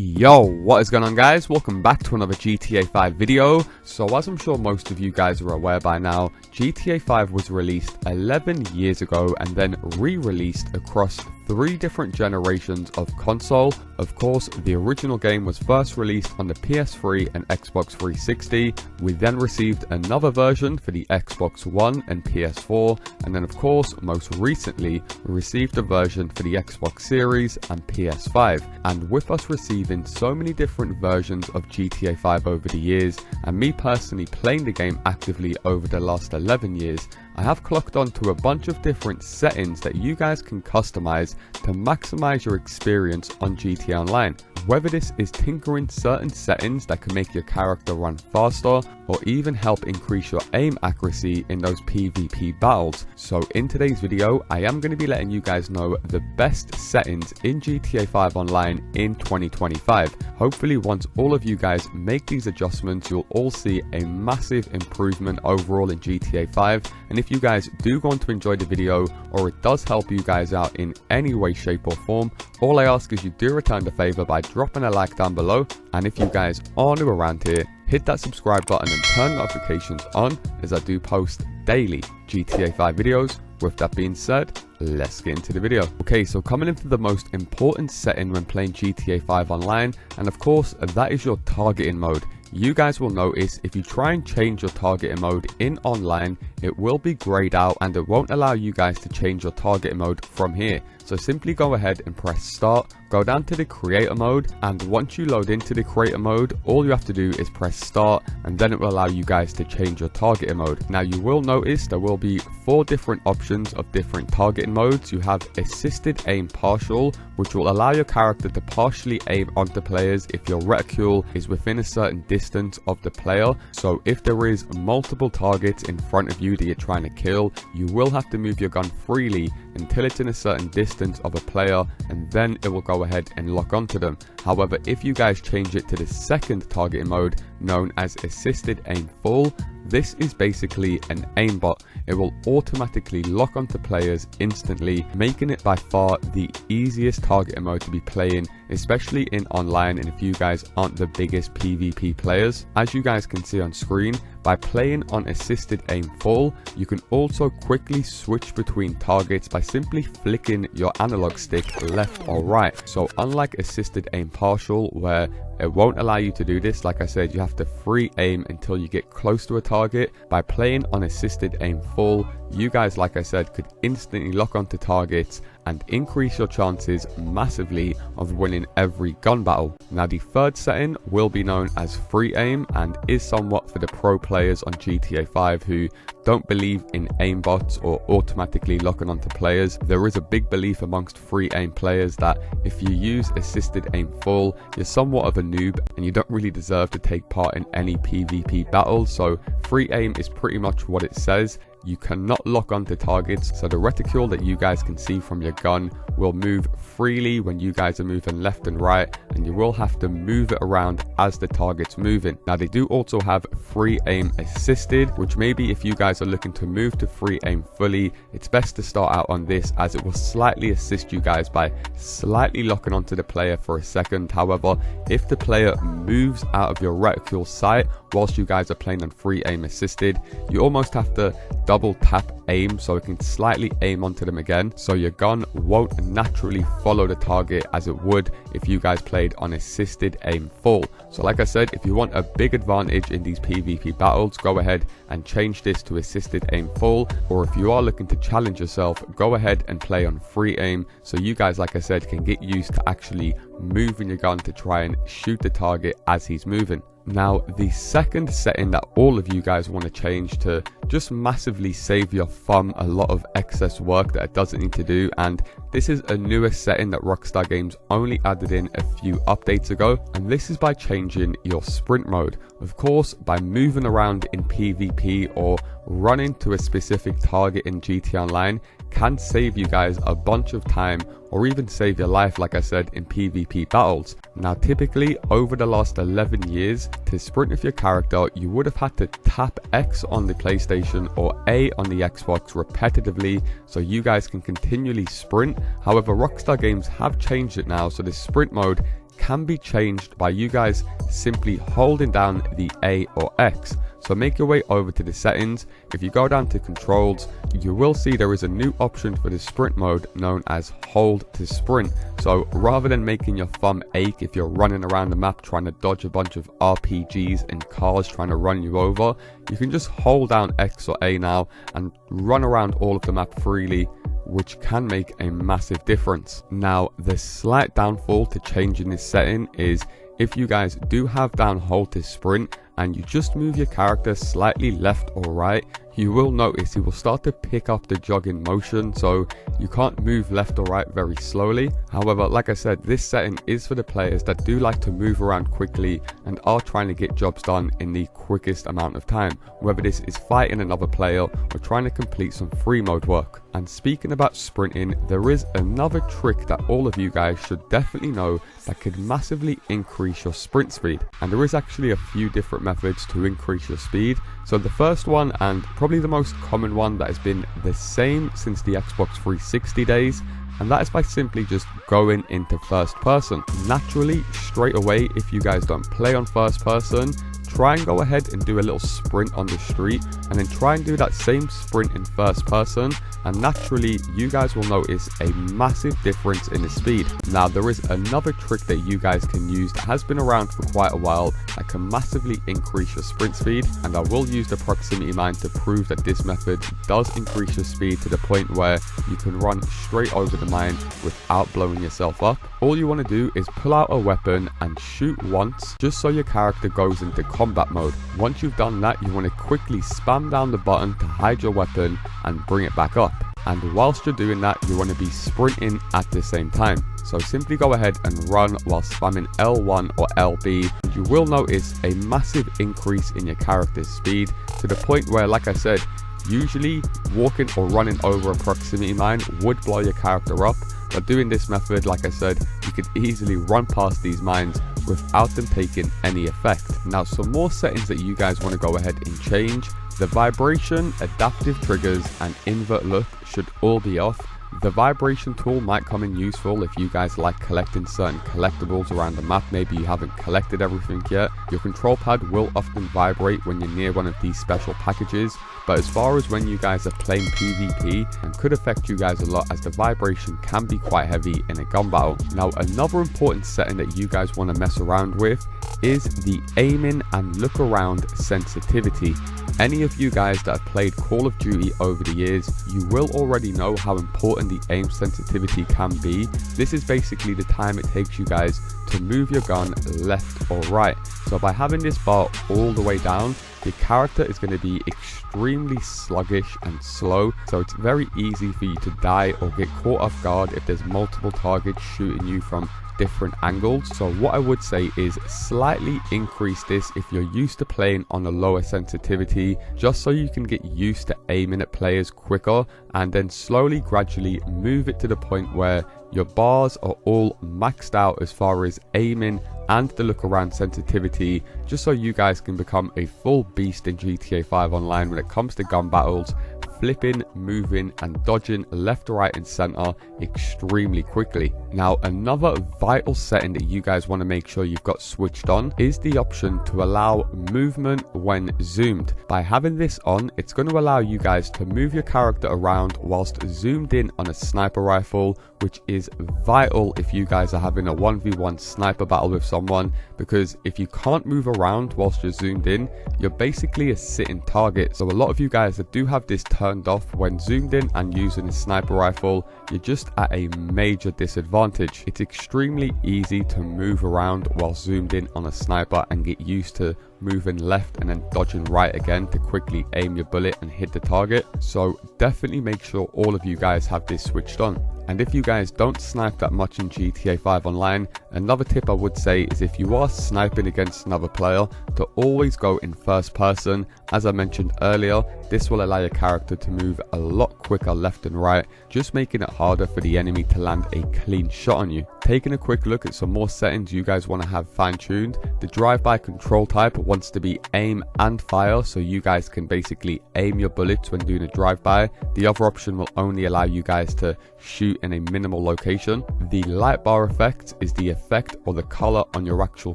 Yo, what is going on guys? Welcome back to another GTA 5 video. So as I'm sure most of you guys are aware by now, GTA 5 was released 11 years ago and then re-released across 3 different generations of console. Of course, the original game was first released on the PS3 and Xbox 360. We then received another version for the Xbox One and PS4, and then of course, most recently, we received a version for the Xbox Series and PS5. And with us receiving so many different versions of GTA 5 over the years, and me personally playing the game actively over the last 11 years, I have clocked onto a bunch of different settings that you guys can customize to maximize your experience on GTA Online. Whether this is tinkering certain settings that can make your character run faster, or even help increase your aim accuracy in those PvP battles. So in today's video, I am going to be letting you guys know the best settings in GTA 5 Online in 2025. Hopefully once all of you guys make these adjustments, you'll all see a massive improvement overall in GTA 5. And if you guys do go on to enjoy the video, or it does help you guys out in any way, shape or form, all I ask is you do return the favor by dropping a like down below. And if you guys are new around here, hit that subscribe button and turn notifications on, as I do post daily GTA 5 videos. With that being said, let's get into the video. Okay, so coming into the most important setting when playing GTA 5 Online, and of course that is your targeting mode. You guys will notice if you try and change your targeting mode in online, it will be grayed out and it won't allow you guys to change your targeting mode from here. So simply go ahead and press start, go down to the creator mode, and once you load into the creator mode, all you have to do is press start, and then it will allow you guys to change your targeting mode. Now you will notice there will be 4 different options of different targeting modes. You have assisted aim partial, which will allow your character to partially aim onto players if your reticule is within a certain distance of the player. So if there is multiple targets in front of you that you're trying to kill, you will have to move your gun freely until it's in a certain distance of a player, and then it will go ahead and lock onto them. However, if you guys change it to the second targeting mode known as assisted aim full, this is basically an aimbot. It will automatically lock onto players instantly, making it by far the easiest targeting mode to be playing, especially in online, and if you guys aren't the biggest PvP players. As you guys can see on screen, by playing on assisted aim full, you can also quickly switch between targets by simply flicking your analog stick left or right. So unlike assisted aim partial, where it won't allow you to do this, like I said, you have to free aim until you get close to a target. By playing on assisted aim full, you guys, like I said, could instantly lock onto targets and increase your chances massively of winning every gun battle. Now the third setting will be known as free aim and is somewhat for the pro players on GTA 5 who don't believe in aimbots or automatically locking onto players. There is a big belief amongst free aim players that if you use assisted aim full, you're somewhat of a noob and you don't really deserve to take part in any PvP battles. So free aim is pretty much what it says. You cannot lock onto targets, so the reticule that you guys can see from your gun will move freely when you guys are moving left and right, and you will have to move it around as the target's moving. Now they do also have free aim assisted, which maybe if you guys are looking to move to free aim fully, it's best to start out on this, as it will slightly assist you guys by slightly locking onto the player for a second. However, if the player moves out of your reticule sight whilst you guys are playing on free aim assisted, you almost have to double tap aim so it can slightly aim onto them again, so your gun won't naturally follow the target as it would if you guys played on assisted aim full. So like I said, if you want a big advantage in these PvP battles, go ahead and change this to assisted aim full, or if you are looking to challenge yourself, go ahead and play on free aim, so you guys, like I said, can get used to actually moving your gun to try and shoot the target as he's moving. Now the second setting that all of you guys want to change to just massively save your thumb a lot of excess work that it doesn't need to do, and this is a newer setting that Rockstar Games only added in a few updates ago, and this is by changing your sprint mode. Of course, by moving around in PvP or running to a specific target in GTA Online can save you guys a bunch of time, or even save your life, like I said, in PvP battles. Now typically over the last 11 years, to sprint with your character, you would have had to tap X on the PlayStation or A on the Xbox repetitively so you guys can continually sprint. However, Rockstar Games have changed it now, so the sprint mode can be changed by you guys simply holding down the A or X. So make your way over to the settings. If you go down to controls, you will see there is a new option for the sprint mode known as hold to sprint. So rather than making your thumb ache if you're running around the map trying to dodge a bunch of RPGs and cars trying to run you over, you can just hold down X or A now and run around all of the map freely, which can make a massive difference. Now, the slight downfall to changing this setting is if you guys do have down hold to sprint and you just move your character slightly left or right, you will notice he will start to pick up the jogging motion, so you can't move left or right very slowly. However, like I said, this setting is for the players that do like to move around quickly and are trying to get jobs done in the quickest amount of time, whether this is fighting another player or trying to complete some free mode work. And speaking about sprinting, there is another trick that all of you guys should definitely know that could massively increase your sprint speed. And there is actually a few different methods to increase your speed. So the first one, and probably the most common one that has been the same since the Xbox 360 days, and that is by simply just going into first person. Naturally, straight away, if you guys don't play on first person, try and go ahead and do a little sprint on the street, and then try and do that same sprint in first person, and naturally you guys will notice a massive difference in the speed. Now, there is another trick that you guys can use that has been around for quite a while that can massively increase your sprint speed, and I will use the proximity mine to prove that this method does increase your speed to the point where you can run straight over the mine without blowing yourself up. All you want to do is pull out a weapon and shoot once, just so your character goes into combat mode. Once you've done that, you want to quickly spam down the button to hide your weapon and bring it back up. And whilst you're doing that, you want to be sprinting at the same time. So simply go ahead and run while spamming L1 or LB, and you will notice a massive increase in your character's speed to the point where, like I said, usually walking or running over a proximity mine would blow your character up, but doing this method, like I said, you could easily run past these mines without them taking any effect. Now, some more settings that you guys want to go ahead and change. The vibration, adaptive triggers, and invert look should all be off. The vibration tool might come in useful if you guys like collecting certain collectibles around the map. Maybe you haven't collected everything yet. Your control pad will often vibrate when you're near one of these special packages, but as far as when you guys are playing PvP, and could affect you guys a lot as the vibration can be quite heavy in a gun battle. Now, another important setting that you guys want to mess around with is the aiming and look around sensitivity. Any of you guys that have played Call of Duty over the years, you will already know how important the aim sensitivity can be. This is basically the time it takes you guys to move your gun left or right. So by having this bar all the way down, your character is going to be extremely sluggish and slow, so it's very easy for you to die or get caught off guard if there's multiple targets shooting you from different angles. So what I would say is slightly increase this if you're used to playing on a lower sensitivity, just so you can get used to aiming at players quicker, and then slowly gradually move it to the point where your bars are all maxed out as far as aiming and the look around sensitivity, just so you guys can become a full beast in GTA 5 Online when it comes to gun battles, flipping, moving and dodging left, right and center extremely quickly. Now, another vital setting that you guys want to make sure you've got switched on is the option to allow movement when zoomed. By having this on, it's going to allow you guys to move your character around whilst zoomed in on a sniper rifle, which is vital if you guys are having a 1v1 sniper battle with someone, because if you can't move around whilst you're zoomed in, you're basically a sitting target. So a lot of you guys that do have this turned off when zoomed in and using a sniper rifle, you're just at a major disadvantage. It's extremely easy to move around while zoomed in on a sniper and get used to moving left and then dodging right again to quickly aim your bullet and hit the target. So definitely make sure all of you guys have this switched on. And if you guys don't snipe that much in GTA 5 Online, another tip I would say is if you are sniping against another player, to always go in first person As I mentioned earlier, this will allow your character to move a lot quicker left and right, just making it harder for the enemy to land a clean shot on you. Taking a quick look at some more settings you guys want to have fine-tuned, the drive-by control type wants to be aim and fire, so you guys can basically aim your bullets when doing a drive-by. The other option will only allow you guys to shoot in a minimal location. The light bar effect is the effect or the color on your actual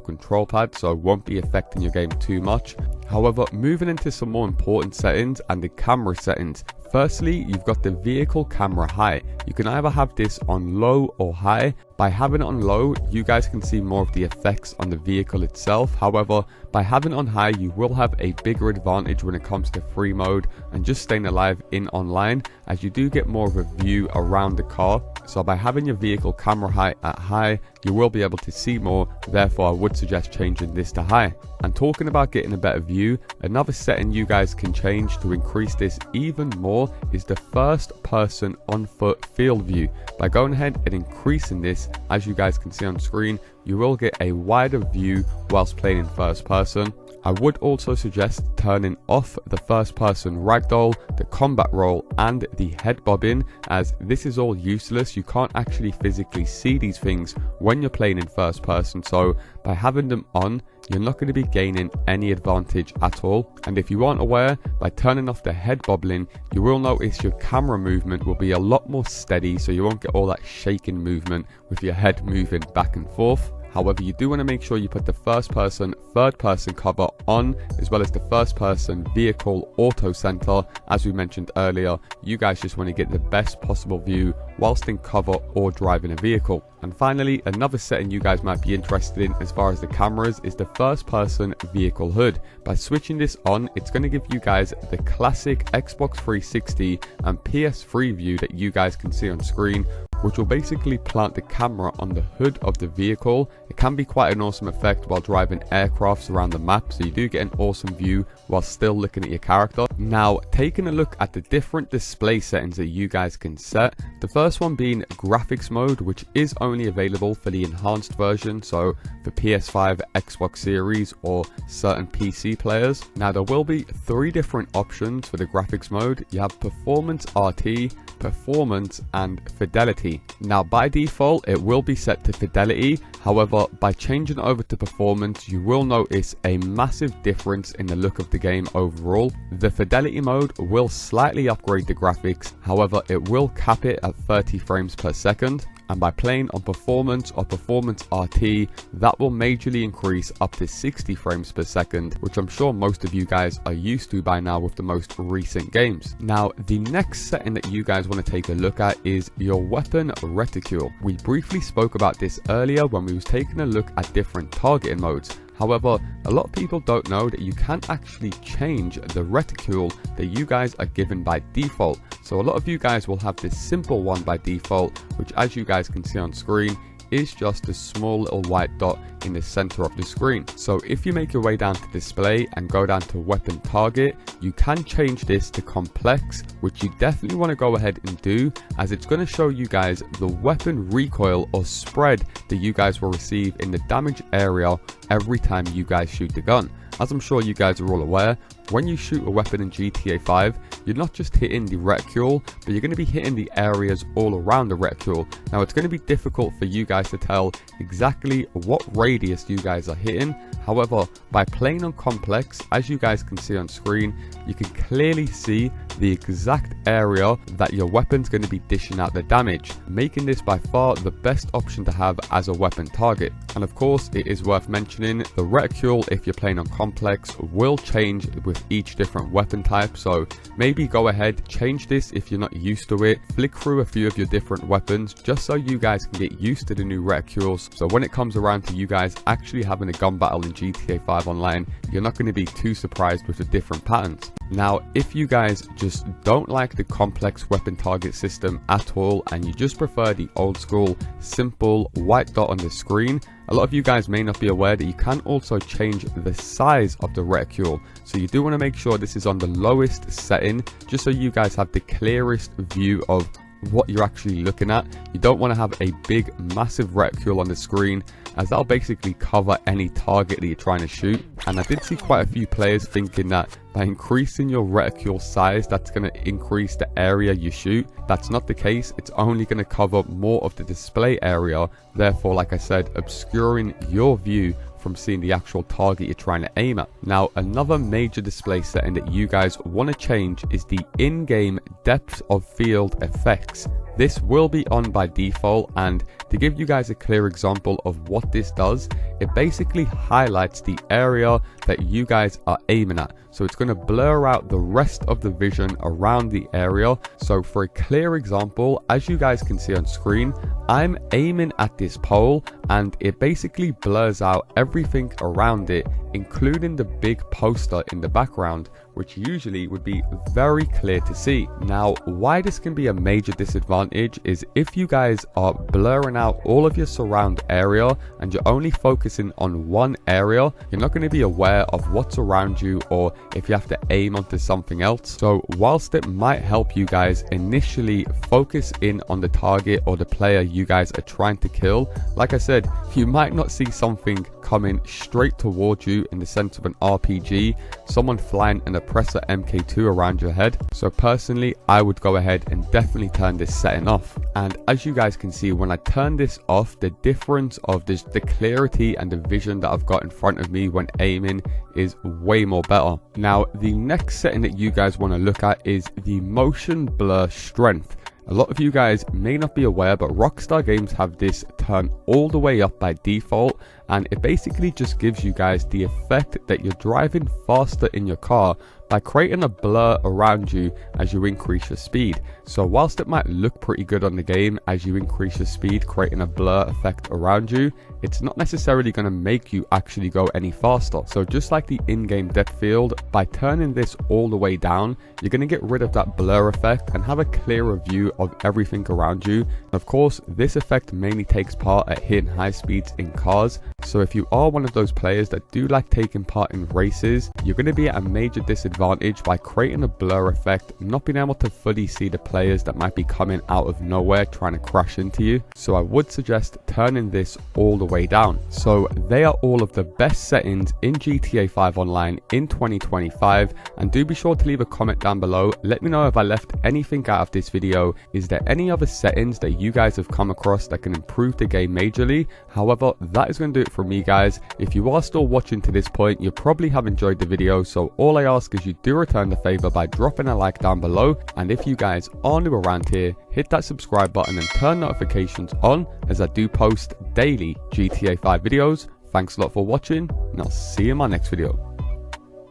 control pad, so it won't be affecting your game too much. However, moving into some more important settings and the camera settings. Firstly, you've got the vehicle camera high. You can either have this on low or high. By having it on low, you guys can see more of the effects on the vehicle itself. However, by having it on high, you will have a bigger advantage when it comes to free mode and just staying alive in online, as you do get more of a view around the car. So by having your vehicle camera height at high, you will be able to see more. Therefore, I would suggest changing this to high. And talking about getting a better view, another setting you guys can change to increase this even more is the first person on foot field view. By going ahead and increasing this, as you guys can see on screen, you will get a wider view whilst playing in first person. I would also suggest turning off the first person ragdoll, the combat roll and the head bobbing, as this is all useless. You can't actually physically see these things when you're playing in first person, so by having them on, you're not going to be gaining any advantage at all. And if you aren't aware, by turning off the head bobbling, you will notice your camera movement will be a lot more steady, so you won't get all that shaking movement with your head moving back and forth. However, you do want to make sure you put the first person, third person cover on, as well as the first person vehicle auto center. As we mentioned earlier, you guys just want to get the best possible view whilst in cover or driving a vehicle. And finally, another setting you guys might be interested in as far as the cameras is the first person vehicle hood. By switching this on, it's going to give you guys the classic Xbox 360 and PS3 view that you guys can see on screen, which will basically plant the camera on the hood of the vehicle. It can be quite an awesome effect while driving aircrafts around the map, so you do get an awesome view while still looking at your character. Now, taking a look at the different display settings that you guys can set, the first one being graphics mode, which is only available for the enhanced version, so for PS5, Xbox Series or certain PC players. Now, there will be 3 different options for the graphics mode. You have Performance RT, Performance and Fidelity. Now, by default it will be set to Fidelity. However, by changing it over to Performance, you will notice a massive difference in the look of the game overall. The Fidelity mode will slightly upgrade the graphics, however it will cap it at 30 frames per second. And by playing on Performance or Performance RT, that will majorly increase up to 60 frames per second, which I'm sure most of you guys are used to by now with the most recent games. Now, the next setting that you guys want to take a look at is your weapon reticule. We briefly spoke about this earlier when we was taking a look at different targeting modes. However, a lot of people don't know that you can actually change the reticule that you guys are given by default. So a lot of you guys will have this simple one by default, which as you guys can see on screen is just a small little white dot in the center of the screen. So if you make your way down to display and go down to weapon target, you can change this to complex, which you definitely want to go ahead and do, as it's going to show you guys the weapon recoil or spread that you guys will receive in the damage area every time you guys shoot the gun. As I'm sure you guys are all aware, when you shoot a weapon in GTA 5, you're not just hitting the reticule, but you're going to be hitting the areas all around the reticule. Now, it's going to be difficult for you guys to tell exactly what radius you guys are hitting. However, by playing on complex, as you guys can see on screen, you can clearly see the exact area that your weapon's going to be dishing out the damage, making this by far the best option to have as a weapon target. And of course, it is worth mentioning, the reticule, if you're playing on complex, will change with each different weapon type. So maybe go ahead, change this if you're not used to it, flick through a few of your different weapons just so you guys can get used to the new reticules. So when it comes around to you guys actually having a gun battle in GTA 5 online, you're not going to be too surprised with the different patterns. Now, if you guys just don't like the complex weapon target system at all and you just prefer the old school simple white dot on the screen, a lot of you guys may not be aware that you can also change the size of the reticule. So you do want to make sure this is on the lowest setting, just so you guys have the clearest view of what you're actually looking at. You don't want to have a big massive reticule on the screen, as that'll basically cover any target that you're trying to shoot. And I did see quite a few players thinking that by increasing your reticule size, that's going to increase the area you shoot. That's not the case. It's only going to cover more of the display area, therefore, like I said, obscuring your view from seeing the actual target you're trying to aim at. Now, another major display setting that you guys want to change is the in-game depth of field effects. This will be on by default, and to give you guys a clear example of what this does, it basically highlights the area that you guys are aiming at. So it's going to blur out the rest of the vision around the area. So for a clear example, as you guys can see on screen, I'm aiming at this pole and it basically blurs out everything around it, including the big poster in the background, which usually would be very clear to see. Now, why this can be a major disadvantage is if you guys are blurring out all of your surround area and you're only focusing on one area, you're not going to be aware of what's around you, or if you have to aim onto something else. So whilst it might help you guys initially focus in on the target or the player you guys are trying to kill, like I said, you might not see something coming straight towards you in the sense of an RPG, someone flying an oppressor MK2 around your head. So personally, I would go ahead and definitely turn this setting off. And as you guys can see, when I turn this off, the difference of the clarity and the vision that I've got in front of me when aiming is way more better. Now, the next setting that you guys want to look at is the motion blur strength. A lot of you guys may not be aware, but Rockstar Games have this turned all the way up by default, and it basically just gives you guys the effect that you're driving faster in your car by creating a blur around you as you increase your speed. So whilst it might look pretty good on the game as you increase your speed, creating a blur effect around you, it's not necessarily going to make you actually go any faster. So just like the in-game depth field, by turning this all the way down, you're going to get rid of that blur effect and have a clearer view of everything around you. Of course, this effect mainly takes part at hitting high speeds in cars. So if you are one of those players that do like taking part in races, you're going to be at a major disadvantage by creating a blur effect, not being able to fully see the players that might be coming out of nowhere trying to crash into you. So I would suggest turning this all the way down. So they are all of the best settings in GTA 5 Online in 2025, and do be sure to leave a comment down below. Let me know if I left anything out of this video. Is there any other settings that you guys have come across that can improve the game majorly? However, that is going to do it for me, guys. If you are still watching to this point, you probably have enjoyed the video, so all I ask is you do return the favor by dropping a like down below. And if you guys are new around here, hit that subscribe button and turn notifications on, as I do post daily GTA 5 videos. Thanks a lot for watching, and I'll see you in my next video.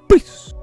Peace!